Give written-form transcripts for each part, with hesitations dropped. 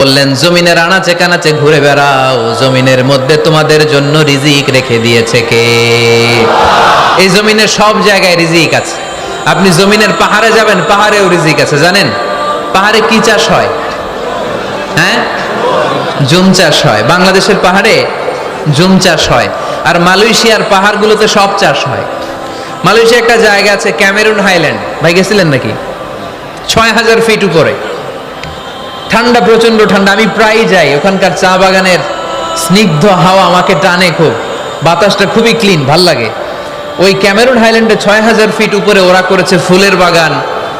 বললেন জমিনের আনাচে কানাচে ঘুরে বেড়াও, জমিনের মধ্যে তোমাদের জন্য রিজিক রেখে দিয়েছে কে? এই জমিনের সব জায়গায় রিজিক আছে। আপনি জমিনের পাহাড়ে যাবেন, পাহাড়েও রিজিক আছে। জানেন পাহাড়ে কি চাষ হয়? হ্যাঁ, জুম চাষ হয়। বাংলাদেশের পাহাড়ে জুম চাষ হয়, আর মালয়েশিয়ার পাহাড়গুলোতে সব চাষ হয়। মালয়েশিয়া একটা জায়গা আছে ক্যামেরুন হাইল্যান্ড, ভাই গেছিলেন নাকি? ৬,০০০ ফিট উপরে, ঠান্ডা, প্রচন্ড ঠান্ডা। আমি প্রায় যাই, ওখানকার চা বাগানের স্নিগ্ধ হাওয়া আমাকে টানে খুব, বাতাসটা খুবই ক্লিন, ভাল লাগে। ওই ক্যামেরুন হাইল্যান্ডে ৬,০০০ ফিট উপরে ওরা করেছে ফুলের বাগান,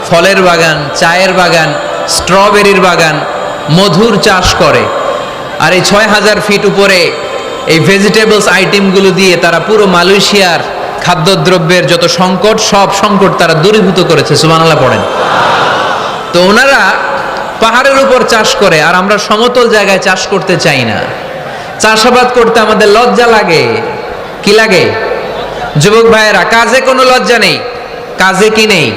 ফলের বাগান, চায়ের বাগান, স্ট্রবেরির বাগান, মধুর চাষ করে। আর এই ৬,০০০ ফিট উপরে এই ভেজিটেবলস আইটেমগুলো দিয়ে তারা পুরো মালয়েশিয়ার খাদ্যদ্রব্যের যত সংকট, সব সংকট তারা দূরীভূত করেছে। সুবহানাল্লাহ পড়েন। তো ওনারা পাহাড়ের উপর চাষ করে, আর আমরা সমতল জায়গায় চাষ করতে চাই না। চাষাবাদ করতে আমাদের লজ্জা লাগে। কি লাগে? যুবক ভাইয়েরা, কাজে কোনো লজ্জা নেই। কাজে কি নেই?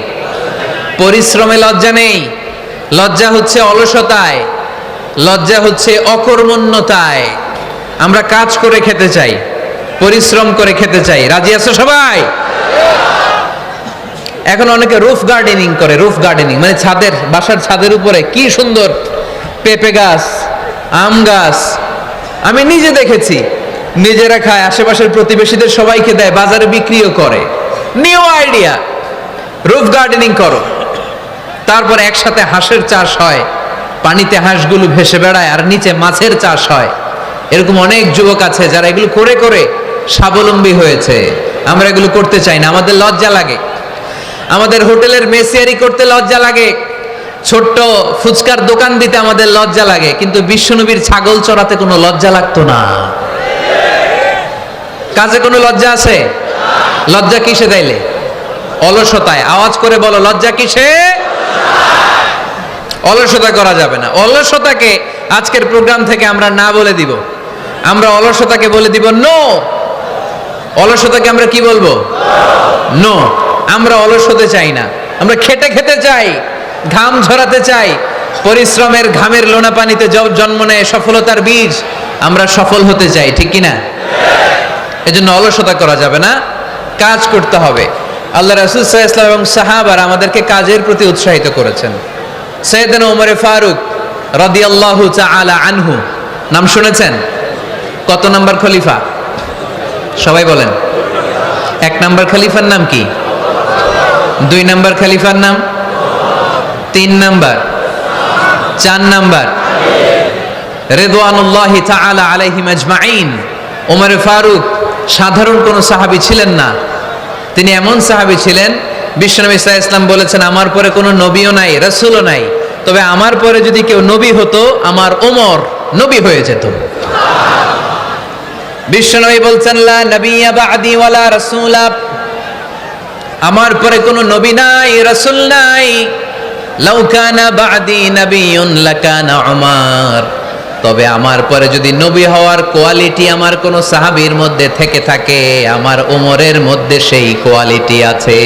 পরিশ্রমে লজ্জা নেই। লজ্জা হচ্ছে অলসতায়, লজ্জা হচ্ছে অকর্মণ্যতায়। আমরা কাজ করে খেতে চাই, পরিশ্রম করে খেতে চাই। রাজি আছো সবাই? এখন অনেকে রুফ গার্ডেনিং করে। রুফ গার্ডেনিং মানে ছাদের, বাসার ছাদের উপরে কি সুন্দর পেঁপে গাছ, আম গাছ। আমি নিজে দেখেছি, নিজেরা খায়, আশেপাশের প্রতিবেশীদের সবাইকে দেয়, বাজারে বিক্রিও করে। নিউ আইডিয়া, রুফ গার্ডেনিং করো। তারপর একসাথে হাঁসের চাষ হয়, পানিতে হাঁসগুলো ভেসে বেড়ায়, আর নিচে মাছের চাষ হয়। এরকম অনেক যুবক আছে যারা এগুলো করে করে স্বাবলম্বী হয়েছে। আমরা এগুলো করতে চাই না, আমাদের লজ্জা লাগে। আমাদের হোটেলের মেসিয়ারি করতে লজ্জা লাগে, ছোট্ট ফুচকার দোকান দিতে আমাদের লজ্জা লাগে, কিন্তু বিশ্বনবীর ছাগল চড়াতে কোনো লজ্জা লাগতো না। কাজে কোনো লজ্জা আছে? লজ্জা কিসে তাইলে? অলসতায়। আওয়াজ করে বলো, লজ্জা কিসে? অলসতা করা যাবে না। অলসতাকে আজকের প্রোগ্রাম থেকে আমরা না বলে দিব। আমরা অলসতাকে বলে দিব নো। অলসতাকে আমরা কি বলবো? নো। আমরা অলস হতে চাই না, আমরা খেটে খেতে চাই, ঘাম ঝরাতে চাই। পরিশ্রমের ঘামের লোনা পানিতে জন্ম নেয় সফলতার বীজ। আমরা সফল হতে চাই, ঠিক কিনা? এজন্য অলসতা করা যাবে না, কাজ করতে হবে। আল্লাহ রাসূল সাল্লাল্লাহু আলাইহি ওয়াসাল্লাম এবং সাহাবারা আমাদেরকে কাজের প্রতি উৎসাহিত করেছেন। সাইয়েদনা ওমর ফারুক রাদিয়াল্লাহু তাআলা আনহু, নাম শুনেছেন? কত নাম্বার খলিফা? সবাই বলেন। 1 নাম্বার খলিফার নাম কি? 2 নাম্বার খলিফার নাম? 3 নাম্বার? 4 নাম্বার? রিদওয়ানুল্লাহি তাআলা আলাইহিম আজমাইন। ওমর ফারুক সাধারণ কোন সাহাবী ছিলেন না, তিনি এমন সাহাবী ছিলেন, বিশ্বনবী সাল্লাল্লাহু আলাইহি ওয়াসাল্লাম বলেছেন আমার পরে কোনো নবীও নাই, রাসূলও নাই, তবে আমার পরে যদি কেউ নবী হতো আমার ওমর নবী হয়ে যেত। বিশ্বনবী বলছেন লা নবিয়্যা বা'দি ওয়ালা রাসূলা, আমার পরে কোনো নবী নাই, রাসূল নাই। লাউ কানা বা'দি নাবিয়্যুন লাকানা উমর, তবে আমার পরে যদি নবী হওয়ার কোয়ালিটি আমার কোন সাহাবীর মধ্যে থেকে থাকে, আমার ওমরের মধ্যে সেই কোয়ালিটি আছে।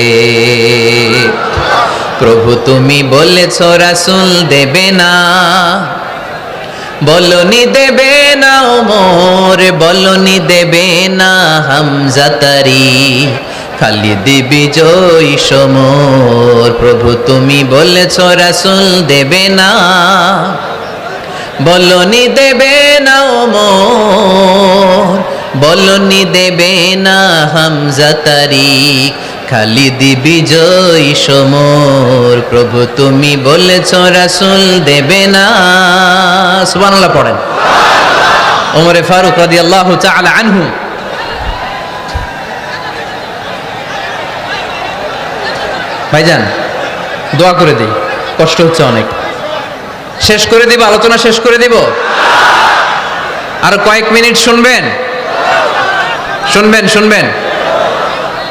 প্রভু তুমি বলেছ রাসূল দেবে না, বলনি দেবে না ওমর, বলনি দেবে না হামজা তারি, খালিদ বিজয়ী সমর। প্রভু তুমি বলেছ রাসূল দেবে না, বলনি দেবে না ওমর, বলনি দেবে না হামজা তারিক, খালিদ বিজয়ী সমর। প্রভু তুমি বলেছ রাসূল দেবে না। সুবহানাল্লাহ পড়েন। ওমর ফারুক রাদিয়াল্লাহু তাআলা আনহু ভাইজান, দোয়া করে দিই, কষ্ট হচ্ছে অনেক। শেষ করে দিব, আলোচনা শেষ করে দিব। আর কয়েক মিনিট শুনবেন, শুনবেন, শুনবেন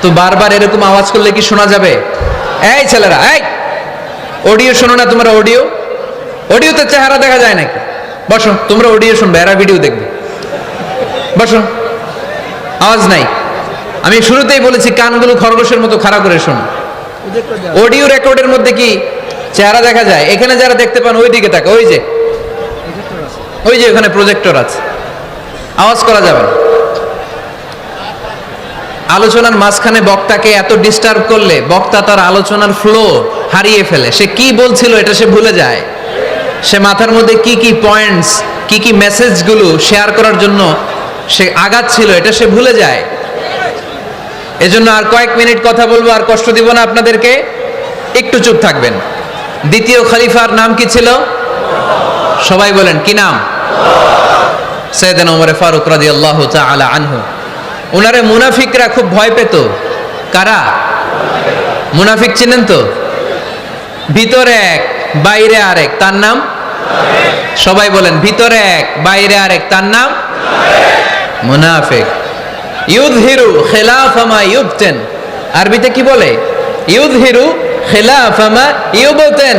তো। বারবার এরকম আওয়াজ করলে কি শোনা যাবে? এই ছেলেরা, এই অডিও শোনো না তোমরা? অডিও, অডিওতে চেহারা দেখা যায় নাকি? বসো, তোমরা অডিও শুনবে, এরা ভিডিও দেখবে। বসো, আওয়াজ নাই। আমি শুরুতেই বলেছি কানগুলো খরগোশের মতো খাড়া করে শোনো। অডিও রেকর্ডের মধ্যে কি চেহারা দেখা যায়? এখানে যারা দেখতে পান ওই দিকে তাকা, ওই যে ওই যে ওখানে প্রজেক্টর আছে, আওয়াজ করা যাবে না। আলোচনার মাঝখানে বক্তাকে এত ডিস্টার্ব করলে বক্তা তার আলোচনার ফ্লো হারিয়ে ফেলে। সে কি বলছিল এটা সে ভুলে যায়। সে মাথার মধ্যে কি কি পয়েন্টস, কি কি মেসেজগুলো শেয়ার করার জন্য সে আগাচ্ছিল এটা সে ভুলে যায়। এজন্য আর কয়েক মিনিট কথা বলবো, আর কষ্ট দিব না আপনাদেরকে, একটু চুপ থাকবেন। দ্বিতীয় খলিফার নাম কি ছিল? সবাই বলেন কি নাম? সাইয়েদনা ওমর ফারুক রাদিয়াল্লাহু তাআলা আনহু। ওনারে মুনাফিকরা খুব ভয় পেত। কারা? মুনাফিক চিনেন তো? ভিতরে এক বাইরে আরেক, তার নাম? সবাই বলেন ভিতরে এক বাইরে আরেক, তার নাম মুনাফিক। ইউযহিরু খিলাফা মা ইউবতিন, আরবিতে কি বলে? ইউযহিরু খিলাফা মা ইউবতিন,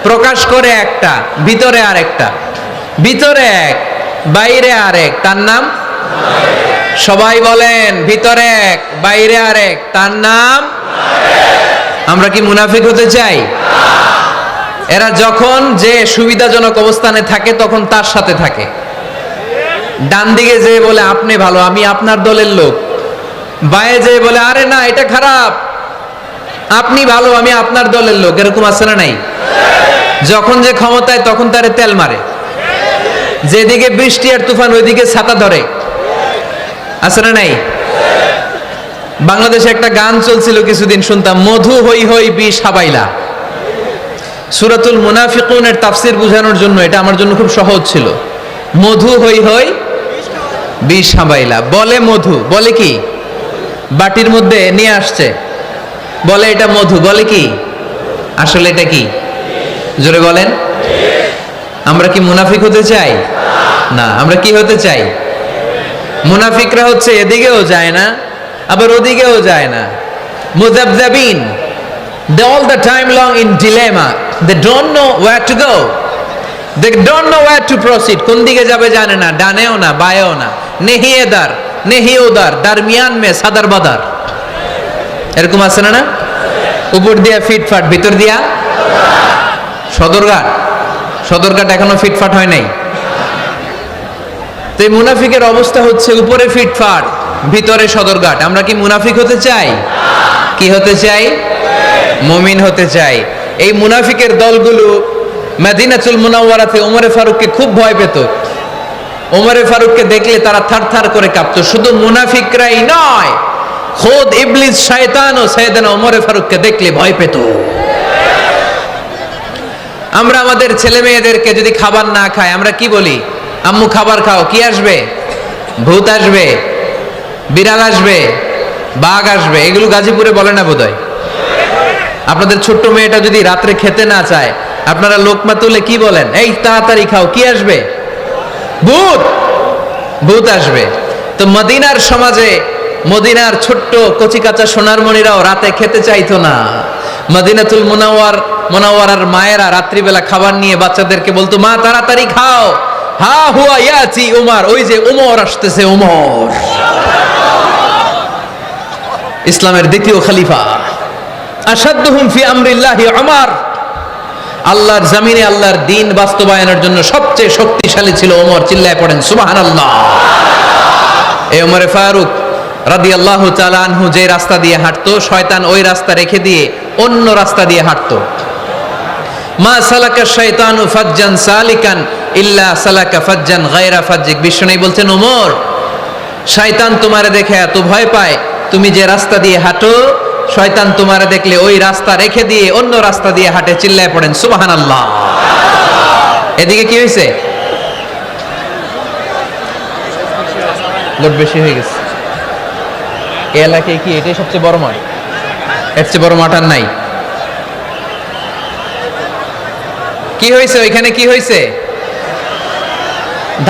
প্রকাশ করে একটা ভিতরে আরেকটা। ভিতরে এক বাইরে আরেক, তার নাম? সবাই বলেন ভিতরে এক বাইরে আরেক, তার নাম? আমরা কি মুনাফিক হতে চাই? এরা যখন যে সুবিধাজনক অবস্থানে থাকে তখন তার সাথে থাকে। ডান দিকে যে বলে আপনি ভালো, আমি আপনার দলের লোক। বায়ে যে বলে আরে না এটা খারাপ, আপনি ভালো, আমি আপনার দলের লোক। এরকম আছে না নাই? যখন যে ক্ষমতায় তখন তারে তেল মারে। যেদিকে বৃষ্টি আর তুফান ওইদিকে ছাতা ধরে। আছে না নাই? বাংলাদেশে একটা গান চলছিল কিছুদিন, শুনতাম, মধু হই হই বিষ হাবাইলা। সূরাতুল মুনাফিকুনের তাফসীর বোঝানোর জন্য এটা আমার জন্য খুব সহজ ছিল। মধু হই হই বিষ হাবাইলা। বলে মধু, বলে কি? বাটির মধ্যে নিয়ে আসছে, বলে এটা মধু, বলে কি? আসলে এটা কি? জোরে বলেন। আমরা কি মুনাফিক হতে চাই? না। আমরা কি হতে চাই? মুনাফিকরা হচ্ছে এদিকেও যায় না আবার ওদিকেও যায় না। মুযাবযাবিন, they all the time long in dilemma, they don't know where to go, they don't know where to proceed। কোন দিকে যাবে জানে না, ডানেও না বায়েও না। নেহি এদার নেহি ওদার, দারমিয়ান মে সাদার বাদার। এরকম আছে না? না, উপর দিয়া ফিটফাট, ভিতর দিয়া সদরঘাট। সদরঘাট এখনো ফিটফাট হয় নাই। তো এই মুনাফিকের অবস্থা হচ্ছে উপরে ফিটফাট, ভিতরে সদরঘাট। আমরা কি মুনাফিক হতে চাই? কি হতে চাই? মুমিন হতে চাই। এই মুনাফিকের দলগুলো মদিনাতুল মুনাওয়ারাতে ওমরে ফারুককে খুব ভয় পেত। ওমরে ফারুককে দেখলে তারা থারথার করে কাঁপতো। শুধু মুনাফিকরাই নয়, খোদ ইবলিস শয়তানও সাইয়েদনা ওমরে ফারুককে দেখলে ভয় পেত। আমরা আমাদের ছেলে মেয়েদেরকে যদি খাবার না খায় আমরা কি বলি? আম্মু খাবার খাও। কি আসবে? ভূত আসবে, বিড়াল আসবে, বাঘ আসবে। এগুলো গাজীপুরে বলে না বোধহয়। আপনাদের ছোট্ট মেয়েটা যদি রাত্রে খেতে না চায় আপনারা লোকমা তুলে কি বলেন? এই তাড়াতাড়ি খাও, কি আসবে? ভূত। ভূত আসবে। তো মদিনার সমাজে মদিনার ছোট্ট কচিকাচা সোনারমণিরাও রাতে খেতে চাইতো না। মদিনাতুল মুনাওয়ারার মায়েরা রাত্রিবেলা খাবার নিয়ে বাচ্চাদেরকে বলতো, মা তাড়াতাড়ি খাও, হা হুয়া ইয়াতি উমর, ওই যে উমর আসতেছে। উমর ইসলামের দ্বিতীয় খলিফা। আশাদ্দুহুম ফি আমরিল্লাহি উমর, আল্লাহর জমিনে আল্লাহর দ্বীন বাস্তবায়নের জন্য সবচেয়ে শক্তিশালী ছিল ওমর। চিল্লায় পড়েন সুবহানাল্লাহ। এই ওমরে ফারুক রাদিয়াল্লাহু তাআলা আনহু যে রাস্তা দিয়ে হাঁটতো, শয়তান ওই রাস্তা রেখে দিয়ে অন্য রাস্তা দিয়ে হাঁটতো। মা সালাকা শাইতানু ফাজ্জান সালিকান ইল্লা সালাকা ফাজ্জান গায়রা ফাজ্জিক। বিশ্বনবী বলছেন, ওমর, শয়তান তোমারে দেখে এত ভয় পায়, তুমি যে রাস্তা দিয়ে হাঁটো শয়তান তোমারে দেখলে ওই রাস্তা রেখে দিয়ে অন্য রাস্তা দিয়ে হাঁটে। চিল্লায় পড়েন সুবহানাল্লাহ। এদিকে কি হয়েছে? লোড বেশি হয়ে গেছে। এই এলাকায় কি এটাই সবচেয়ে বড় মাঠ? এর চেয়ে বড় মাঠ আর নাই। কি হয়েছে ওইখানে? কি হয়েছে?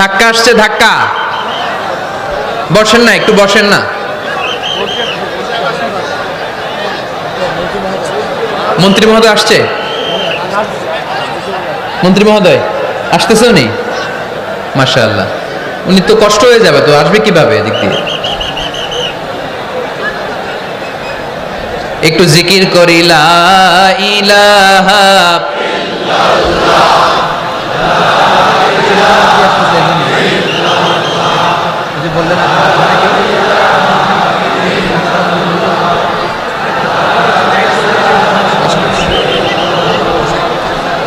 ধাক্কা আসছে, ধাক্কা। বসেন না, একটু বসেন না। মন্ত্রী মহোদয় আসছে? মন্ত্রী মহোদয় আসতেছে উনি? মাশাআল্লাহ। উনি তো কষ্ট হয়ে যাবে, তো আসবে কিভাবে এদিক দিয়ে? একটু জিকির করি, লা ইলাহা ইল্লাল্লাহ, লা ইলাহা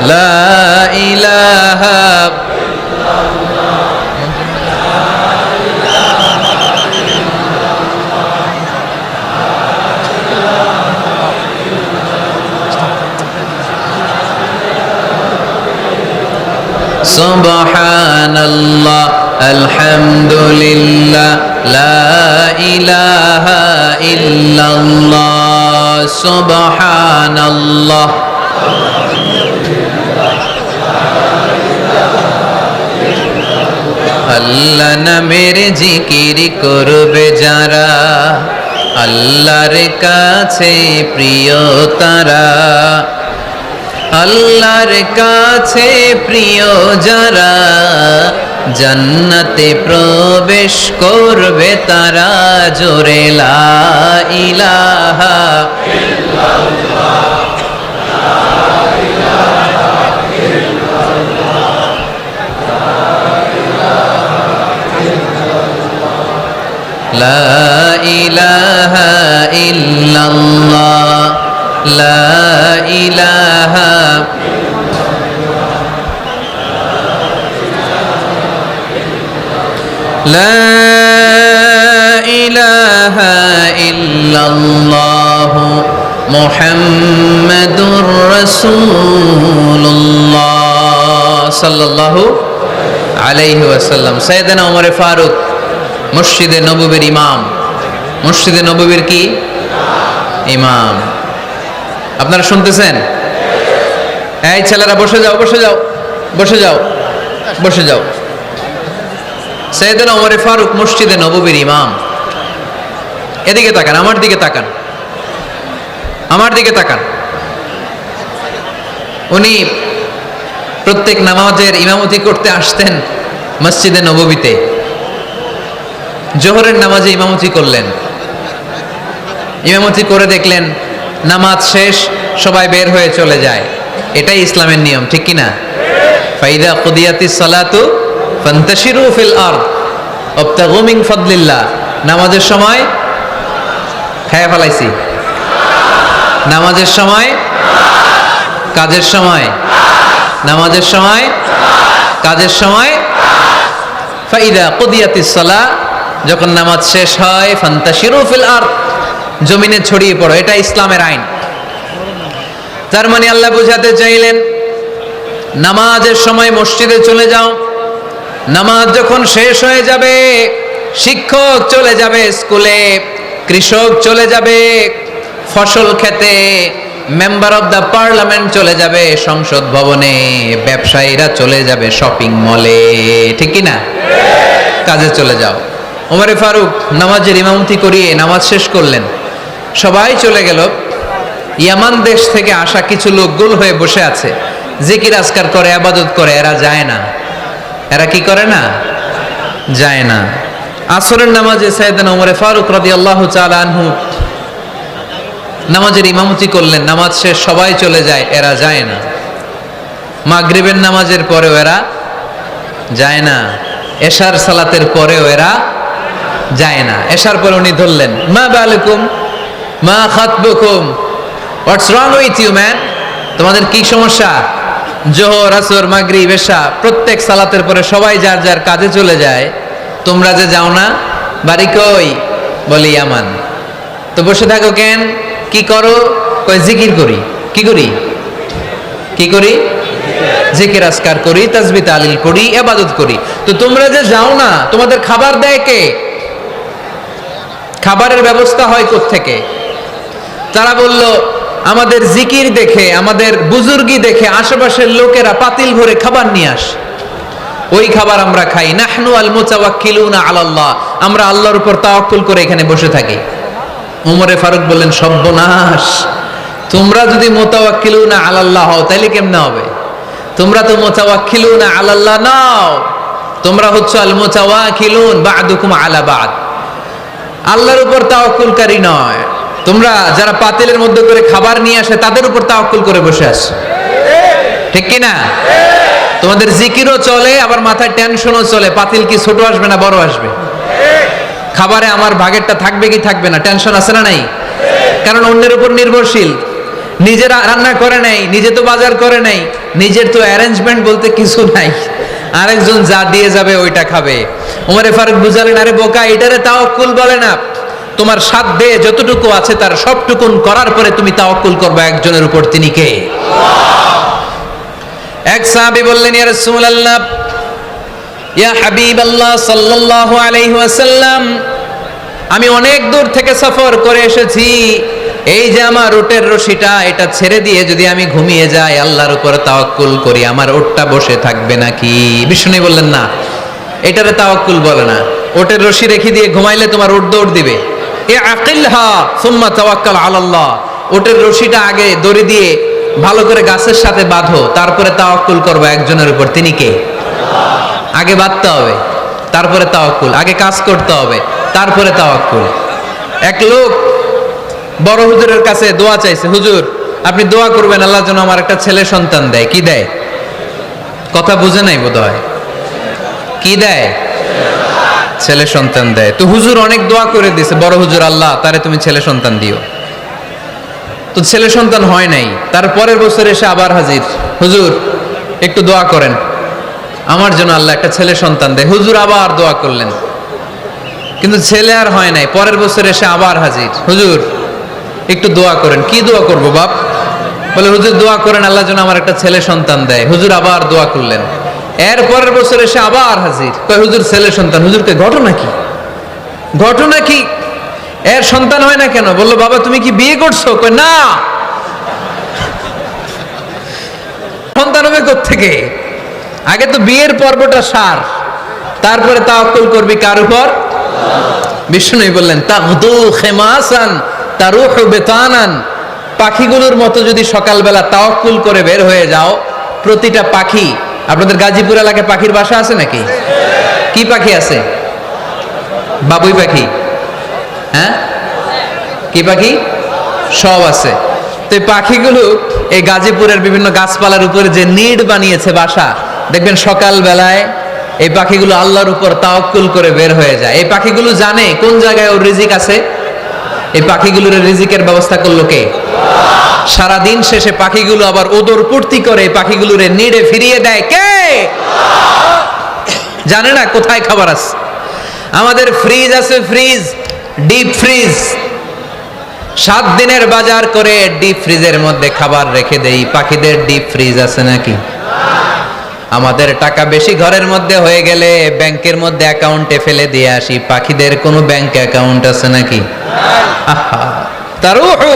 লা ইলাহা সুবহানাল্লাহ আলহামদুলিল্লাহ লা ইলাহা ইল্লাল্লাহ সুবহানাল্লাহ আল্লাহ নামের জিকির করবে যারা আল্লাহর কাছে প্রিয় তারা আল্লাহর কাছে প্রিয় যারা জান্নাতে প্রবেশ করবে তারা জোরে লা ইলাহা ইল্লাল্লাহ লা ইলাহা ইল্লাল্লাহ লা ইলাহা লা ইলাহা ইল্লাল্লাহ মুহাম্মাদুর রাসূলুল্লাহ সাল্লাল্লাহু আলাইহি ওয়াসাল্লাম। সাইয়েদনা ওমর ফারুক মসজিদে নববীর ইমাম, মসজিদে নববীর কি ইমাম। আপনারা শুনতেছেন? এই ছেলেরা বসে যাও, বসে যাও, বসে যাও, বসে যাও। সাইয়েদনা ওমর ফারুক মসজিদে নববীর ইমাম। এদিকে তাকান, আমার দিকে তাকান, আমার দিকে তাকান। উনি প্রত্যেক নামাজের ইমামতি করতে আসতেন মসজিদে নববীতে। জোহরের নামাজে ইমামতি করলেন, ইমামতি করে দেখলেন নামাজ শেষ, সবাই বের হয়ে চলে যায়। এটাই ইসলামের নিয়ম, ঠিক কিনা? ফাইদা কুদিয়াতিস সালাতু ফান্তাশিরু ফিল আরদ ওয়াবতাগু মিন ফাদলিল্লাহ। নামাজের সময় খেয়ে ফেলাইছি, নামাজের সময়, কাজের সময়, নামাজের সময়, কাজের সময়। ফাইদা কুদিয়াতিস সালাহ, যখন নামাজ শেষ হয়, ফান্তাশিরু ফিল আরদ, জমিনে ছড়িয়ে পড়ো। এটা ইসলামের আইন। তার মানে আল্লাহ বুঝাতে চাইলেন নামাজের সময় মসজিদে চলে যাও। নামাজ যখন শেষ হয়ে যাবে, শিক্ষক চলে যাবে স্কুলে, কৃষক চলে যাবে ফসল খেতে, মেম্বার অফ দ্য পার্লামেন্ট চলে যাবে সংসদ ভবনে, ব্যবসায়ীরা চলে যাবে শপিং মলে, ঠিক কিনা? কাজে চলে যাও। ওমর ফারুক নামাজের ইমামতি করিয়ে নামাজ শেষ করলেন, সবাই চলে গেল। ইয়ামান দেশ থেকে আসা কিছু লোক গোল হয়ে বসে আছে, জিকির আজকার করে, ইবাদত করে। এরা যায় না। এরা কি করে না? যায় না। আসরের নামাজে সাইয়েদনা ওমর ফারুক রাদিয়াল্লাহু তাআলা আনহু নামাজের ইমামতি করলেন। নামাজ শেষ, সবাই চলে যায়, এরা যায় না। মাগরিবের নামাজের পরেও এরা যায় না। এশার সালাতের পরেও এরা যায় না। এশার পরে উনি ধরলেন, মা বালুকুম মা খাতবুকুম, হোয়াটস রং উইথ ইউ ম্যান? তোমাদের কি সমস্যা? জোহর, আসর, মাগরিব, এশা প্রত্যেক সালাতের পরে সবাই যার যার কাজে চলে যায়, তোমরা যে যাও না, বাড়ি কই? বলি ইয়ামান। তো বসে থাকো কেন? কি করো? কই জিকির করি। কি করি? কি করি? জিকির আজকার করি, তাসবিহ তাহলিল করি, ইবাদত করি। তো তোমরা যে যাও না, তোমাদের খাবার দেয় কে? খাবারের ব্যবস্থা হয় কোত্থেকে? তারা বলল, আমাদের জিকির দেখে, আমাদের বুজুর্গি দেখে আশেপাশের লোকেরা পাতিল ভরে খাবার নিয়ে আসে, ওই খাবার আমরা খাই। নাহনু আল মুতাওয়াক্কিলুনা আলাল্লাহ, আমরা আল্লাহর উপর তাওয়াক্কুল করে এখানে বসে থাকি। ওমরে ফারুক বললেন, সর্বনাশ, তোমরা যদি মুতাওয়াক্কিলুনা আলাল্লাহ হও তাহলে কেমনে হবে? তোমরা তো মুতাওয়াক্কিলুনা আলাল্লাহ নাও, তোমরা হচ্ছে আল মুতাওয়াক্কিলুন বা'দুকুম আলা বা'দ, আল্লাহর উপর তাওয়াক্কুলকারী নয়। তোমরা যারা পাতিলের মধ্যে করে খাবার নিয়ে আসে তাদের উপর তাওয়াক্কুল করে বসে আছো, ঠিক কি না? তোমাদের জিকিরও চলে, আবার মাথায় টেনশনও চলে, পাতিল কি ছোট আসবে না বড় আসবে, খাবারে আমার ভাগেরটা থাকবে কি থাকবে না, টেনশন আছে না নাই? কারণ অন্যের উপর নির্ভরশীল। নিজের রান্না করে নাই, নিজে তো বাজার করে নাই, নিজের তো অ্যারেঞ্জমেন্ট বলতে কিছু নাই, আরেকজন যা দিয়ে যাবে ওইটা খাবে। ওমরে ফারুক বুঝালেন, আরে বোকা, এটারে তাওয়াক্কুল বলে না। তোমার সাধ্যে যতটুকু আছে তার সবটুকুন করার পরে তুমি তাওয়াক্কুল করবে একজনের উপর, তিনি কে? এক সাহাবী বললেন, ইয়া রাসূলুল্লাহ, ইয়া হাবিবাল্লাহ সাল্লাল্লাহু আলাইহি ওয়াসাল্লাম, আমি অনেক দূর থেকে সফর করে এসেছি, এই যে আমার উটের রশিটা, এটা ছেড়ে দিয়ে যদি আমি ঘুমিয়ে যাই, আল্লাহর উপর তাওয়াক্কুল করি, আমার উটটা বসে থাকবে নাকি? বিষ্ণু বললেন, না, এটারে তাওয়াক্কুল বলে না। উটের রশি রেখে দিয়ে ঘুমাইলে তোমার উট দৌড় দিবে। এ আকিলহা সুম্মা তাওয়াক্কাল আলাল্লাহ, উটের রশিটা আগে দড়ি দিয়ে ভালো করে গাছের সাথে বাঁধো, তারপরে তাওয়াক্কুল করবে একজনের উপর, তিনি কে? আগে বাঁধতে হবে, তারপরে তাওয়াক্কুল, আগে কাজ করতে হবে, তারপরে তাওয়াক্কুল। এক লোক বড় হুজুরের কাছে দোয়া চাইছে, হুজুর আপনি দোয়া করবেন আল্লাহ যেন আমার একটা ছেলে সন্তান দেয়। কি দেয়? কথা বুঝে নাই বোধহয়। কি দেয়? ছেলে সন্তান দেয়। তো হুজুর অনেক দোয়া করে দিছে, বড় হুজুর, আল্লাহ তারে তুমি ছেলে সন্তান দিও। তো ছেলে সন্তান হয় নাই। তার পরের বছর এসে আবার হাজির, হুজুর একটু দোয়া করেন আমার জন্য আল্লাহ একটা ছেলে সন্তান দেয়। হুজুর আবার দোয়া করলেন, কিন্তু ছেলে আর হয় নাই। পরের বছর এসে আবার হাজির, হুজুর একটু দোয়া করেন। কি দোয়া করব বাপ? বলে হুজুর দোয়া করেন আল্লাহ যেন আমার একটা ছেলে সন্তান দেয়। হুজুর আবার দোয়া করলেন। এর পরের বছর এসে আবার হাজির, কয় হুজুর ছেলে সন্তান। হুজুরকে ঘটনা কি? ঘটনা কি? এর সন্তান হয় না কেন? বললো বাবা তুমি কি বিয়ে করছো? কয় না। সন্তান হবে কোত্থেকে? আগে তো বিয়ের পর্বটা সার, তারপরে তাওয়াক্কুল করবি কার উপর? বিষ্ণু বললেন, তাগদু খেমাসান তারুহু বেতানান, পাখিগুলোর মতো যদি সকালবেলা তাওয়াক্কুল করে বের হয়ে যাও, প্রতিটা পাখি, আপনাদের গাজীপুর এলাকায় পাখির বাসা আছে নাকি? কি পাখি আছে? বাবুই পাখি? হ্যাঁ, কি পাখি? সব আছে। তো এই পাখিগুলো এই গাজীপুরের বিভিন্ন গাছপালার উপরে যে নিড বানিয়েছে বাসা, দেখবেন সকাল বেলায় এই পাখিগুলো আল্লাহর উপর তাওয়াক্কুল করে বের হয়ে যায়। এই পাখিগুলো জানে কোন জায়গায় ওর রিজিক আছে। এই পাখিগুলোর রিজিকের ব্যবস্থা করলো কে? সারা দিন শেষে পাখিগুলো আবার ওদর পূর্তি করে পাখিগুলোরে নিড়ে ফিরিয়ে দেয় কে? জানে না কোথায় খাবার আছে। আমাদের ফ্রিজ আছে, ফ্রিজ, ডিপ ফ্রিজ, 7 দিনের বাজার করে ডিপ ফ্রিজের মধ্যে খাবার রেখে দেই। পাখিদের ডিপ ফ্রিজ আছে নাকি? আমাদের টাকা বেশি ঘরের মধ্যে হয়ে গেলে ব্যাংকের মধ্যে অ্যাকাউন্টে ফেলে দিয়ে আসি। পাখিদের কোনো ব্যাংক অ্যাকাউন্ট আছে নাকি? আহা, তারুহু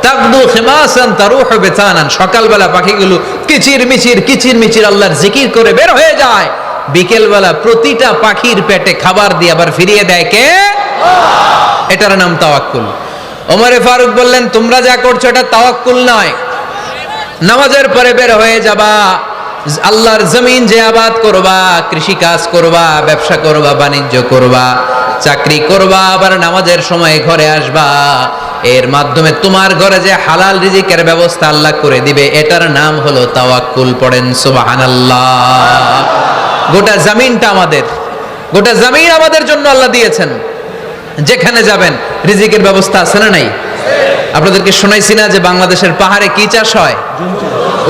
তাগদু খিমাসান তারুহু বিতানান, সকালবেলা পাখিগুলো কিচির মিচির আল্লাহর জিকির করে বের হয়ে যায়। বিকেলবেলা প্রতিটা পাখির পেটে খাবার দিয়ে আবার ফিরিয়ে দেয় কে? এটার নাম তাওয়াক্কুল। ওমরে ফারুক বললেন, তোমরা যা করছো এটা তাওয়াক্কুল নয়। নামাজের পরে বের হয়ে যাবা, আল্লাহর জমিন যে আবাদ করবা, কৃষি কাজ করবা, ব্যবসা করবা, বাণিজ্য করবা, চাকরি করবা, আবার নামাজের সময় ঘরে আসবা। এর মাধ্যমে তোমার ঘরে যে হালাল রিজিকের ব্যবস্থা আল্লাহ করে দিবে, এটার নাম হলো তাওয়াক্কুল। পড়েন সুবহানাল্লাহ। গোটা জমিনটা আমাদের, গোটা জমিন আমাদের জন্য আল্লাহ দিয়েছেন। যেখানে যাবেন রিজিকের ব্যবস্থা আছে না নাই? আপনাদেরকে শোনাইছি না যে বাংলাদেশের পাহাড়ে কি চাষ হয়?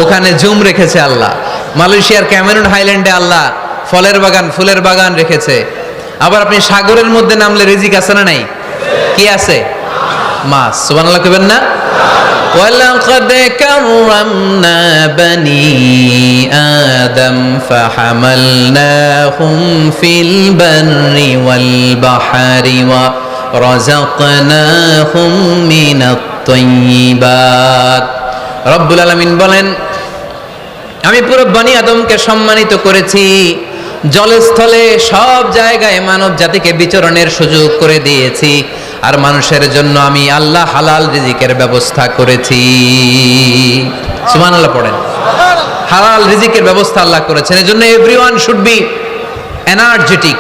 ওখানে জুম রেখেছে আল্লাহ। মালয়েশিয়ার ক্যামেরুন হাইল্যান্ডে আল্লাহ ফলের বাগান, ফুলের বাগান রেখেছে। আবার আপনি সাগরের মধ্যে নামলে রিজিক আছে না নাই? কি আছে? মাছ। সুবহানাল্লাহ কইবেন না? ওয়ালাকাদ কাররামনা বানি আদম ফাহামালনাহুম ফিল বাররি ওয়াল বাহরি ওয়া রাযাকনাহুম মিনাত তাইয়্যিবাত। রব্বুল আলামিন বলেন, আমি পুরো বনি আদমকে সম্মানিত করেছি। জলে স্থলে সব জায়গায় মানব জাতিকে বিচরণের সুযোগ করে দিয়েছি। আর মানুষের জন্য আমি আল্লাহ হালাল রিজিকের ব্যবস্থা করেছি। সুবহানাল্লাহ পড়েন। হালাল রিজিকের ব্যবস্থা আল্লাহ করেছেন। এজন্য everyone should be energetic,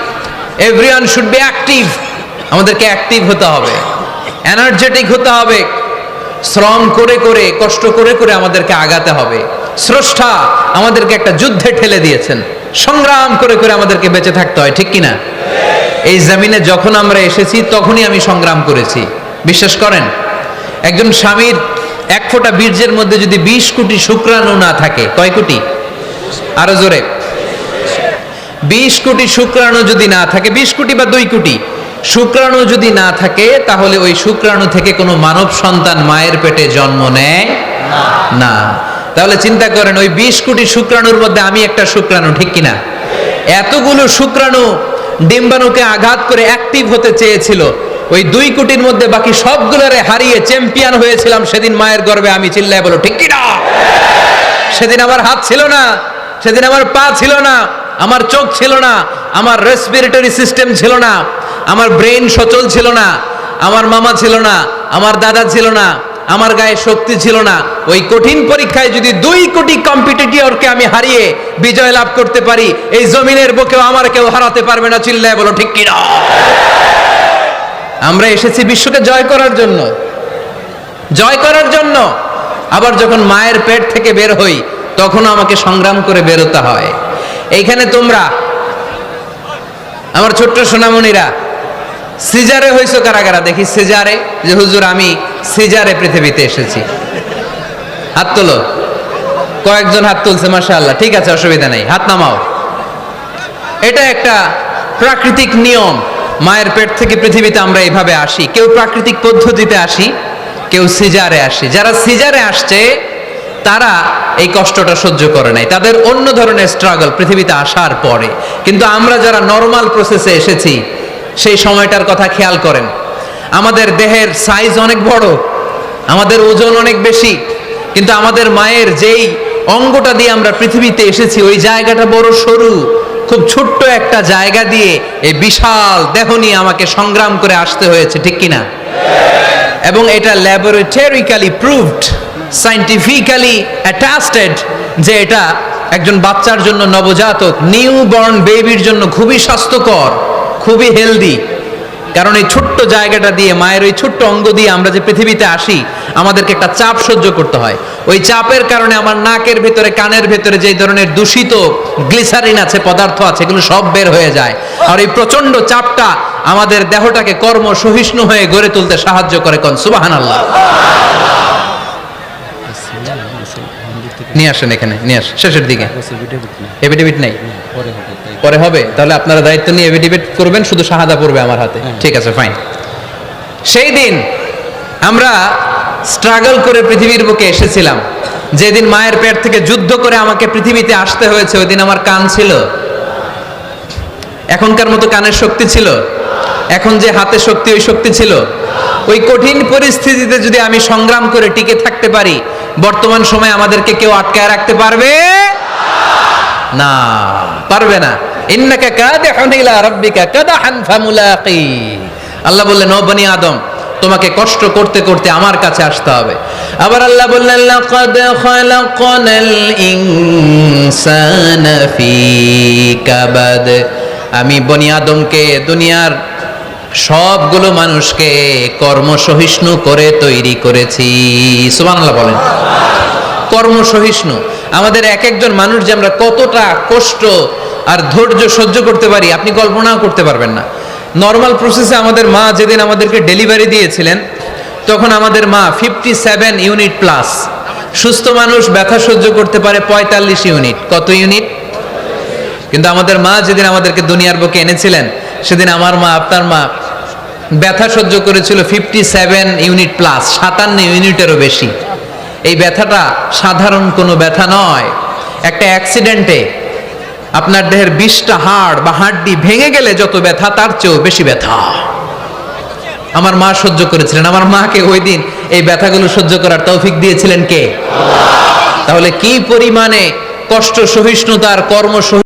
everyone should be active. আমাদেরকে অ্যাক্টিভ হতে হবে, এনার্জেটিক হতে হবে। শ্রম করে করে, কষ্ট করে করে আমাদেরকে আগাতে হবে। স্রষ্টা আমাদেরকে একটা যুদ্ধে ঠেলে দিয়েছেন, সংগ্রাম করে করে আমাদেরকে বেঁচে থাকতে হয়, ঠিক কিনা? এই জমিনে যখন আমরা এসেছি তখনই আমি সংগ্রাম করেছি। বিশ্বাস করেন, একজন স্বামীর এক ফোঁটা বীর্যের মধ্যে যদি 20 কোটি শুক্রাণু না থাকে, কয় কোটি? আরো জোরে। 20 কোটি শুক্রাণু যদি না থাকে, 20 কোটি বা 2 কোটি শুক্রাণু যদি না থাকে, তাহলে ওই শুক্রাণু থেকে কোনো মানব সন্তান মায়ের পেটে জন্ম নেয় না। তাহলে চিন্তা করেন, ওই 20 কোটি শুক্রাণুর মধ্যে আমি একটা শুক্রাণু, ঠিক কিনা? এতগুলো শুক্রাণু ডিম্বাণুকে আঘাত করে অ্যাক্টিভ হতে চেয়েছিল, ওই 2 কোটির মধ্যে বাকি সবগুলোরে হারিয়ে চ্যাম্পিয়ন হয়েছিলাম সেদিন মায়ের গর্ভে আমি। চিল্লায় বলো ঠিক কিনা? সেদিন আমার হাত ছিল না, সেদিন আমার পা ছিল না, আমার চোখ ছিল না, আমার রেসপিরেটরি সিস্টেম ছিল না, আমার ব্রেন সচল ছিল না, আমার মামা ছিল না, আমার দাদা ছিল না, আমার গায়ে শক্তি ছিল না। ওই কঠিন পরীক্ষায় যদি 2 কোটি কম্পিটিটরকে আমি হারিয়ে বিজয় লাভ করতে পারি, এই জমিনের বুকেও আমার কেউ হারাতে পারবে না। চিল্লায় বলো ঠিক কিনা? আমরা এসেছি বিশ্বকে জয় করার জন্য, জয় করার জন্য। আবার যখন মায়ের পেট থেকে বের হই, তখন আমাকে সংগ্রাম করে বেরোতে হয়। এইখানে তোমরা আমার ছোট্ট সোনামণিরা সিজারে হইছো কারা কারা? দেখি সিজারে, যে হুজুর আমি সিজারে পৃথিবীতে এসেছি। হাত তোলো। কয়েকজন হাত তুলছে, মাশাআল্লাহ। ঠিক আছে, অসুবিধা নেই, হাত নামাও। এটা একটা প্রাকৃতিক নিয়ম। মায়ের পেট থেকে পৃথিবীতে আমরা এইভাবে আসি। কেউ প্রাকৃতিক পদ্ধতিতে আসি, কেউ সিজারে আসি। যারা সিজারে আসছে তারা এই কষ্টটা সহ্য করে নাই, তাদের অন্য ধরনের স্ট্রাগল পৃথিবীতে আসার পরে। কিন্তু আমরা যারা নরমাল প্রসেসে এসেছি, সেই সময়টার কথা খেয়াল করেন। আমাদের দেহের সাইজ অনেক বড়, আমাদের ওজন অনেক বেশি, কিন্তু আমাদের মায়ের যেই অঙ্গটা দিয়ে আমরা পৃথিবীতে এসেছি, ওই জায়গাটা বড় সরু। খুব ছোট্ট একটা জায়গা দিয়ে এই বিশাল দেহ নিয়ে আমাকে সংগ্রাম করে আসতে হয়েছে, ঠিক কিনা? এবং এটা ল্যাবরেটরিক্যালি প্রুভড, সায়েন্টিফিক্যালি অ্যাটাস্টেড, যে এটা একজন বাচ্চার জন্য, নবজাতক নিউ বর্ন বেবির জন্য খুবই স্বাস্থ্যকর, খুবই হেলদি। কারণ এই ছোট্ট জায়গাটা দিয়ে, মায়ের ওই ছোট্ট অঙ্গ দিয়ে আমরা যে পৃথিবীতে আসি, আমাদেরকে একটা চাপ সহ্য করতে হয়। ওই চাপের কারণে আমার নাকের ভেতরে, কানের ভেতরে যে ধরনের দূষিত গ্লিসারিন আছে, পদার্থ আছে, এগুলো সব বের হয়ে যায়। আর এই প্রচন্ড চাপটা আমাদের দেহটাকে কর্ম সহিষ্ণু হয়ে গড়ে তুলতে সাহায্য করে। কোন সুবহানাল্লাহ। নিয়ে আসেন এখানে, নিয়ে আসেন শেষের দিকে। এফিডেভিট নাই, পরে হবে। তাহলে আপনারা দায়িত্ব নিয়ে এফিডেভিট করবেন, শুধু শাহাদা পড়বে আমার হাতে। ঠিক আছে, ফাইন। সেই দিন আমরা স্ট্রাগল করে পৃথিবীর বুকে এসেছিলাম। যেদিন মায়ের পেট থেকে যুদ্ধ করে আমাকে পৃথিবীতে আসতে হয়েছে, ওই দিন আমার কান ছিল? এখনকার মতো কানের শক্তি ছিল? এখন যে হাতে শক্তি, ওই শক্তি ছিল? ওই কঠিন পরিস্থিতিতে যদি আমি সংগ্রাম করে টিকে থাকতে পারি, বর্তমান সময়ে আমাদেরকে কেউ আটকায় রাখতে পারবে না, পারবে না। ইন্নাকা কাদিহুন ইলা রাব্বিকা কাদাহান ফামুলাকি। আল্লাহ বললেন, ও বনি আদম, তোমাকে কষ্ট করতে করতে আমার কাছে আসতে হবে। আবার আল্লাহ বললেন, লাকাদ খালাকনাল ইনসানা ফি কাবাদ। আমি বনি আদমকে, দুনিয়ার সবগুলো মানুষকে কর্মসহিষ্ণু করে তৈরি করেছি। সুবহানাল্লাহ বলেন। কর্মসহিষ্ণু। আমাদের এক একজন মানুষ যে আমরা কতটা কষ্ট আর ধৈর্য সহ্য করতে পারি, আপনি কল্পনাও করতে পারবেন না। নর্মাল প্রসেসে আমাদের মা যেদিন আমাদেরকে ডেলিভারি দিয়েছিলেন, তখন আমাদের মা 57 ইউনিট প্লাস। সুস্থ মানুষ ব্যথা সহ্য করতে পারে 45 ইউনিট। কত ইউনিট? কিন্তু আমাদের মা যেদিন আমাদেরকে দুনিয়ার বুকে এনেছিলেন, সেদিন আমার মা, আপনার মা ব্যথা সহ্য করেছিল 57 ইউনিট প্লাস, 57 ইউনিটেরও বেশি। এই ব্যথাটা সাধারণ কোনো ব্যথা নয়। একটা অ্যাক্সিডেন্টে আপনার দেহের 20টা হাড় বা হাড্ডি ভেঙে গেলে যত ব্যথা, তার চেয়েও বেশি ব্যথা আমার মা সহ্য করেছিলেন। আমার মাকে ওই দিন এই ব্যথাগুলো সহ্য করার তৌফিক দিয়েছিলেন কে? তাহলে কি পরিমাণে কষ্ট সহিষ্ণুতার, কর্ম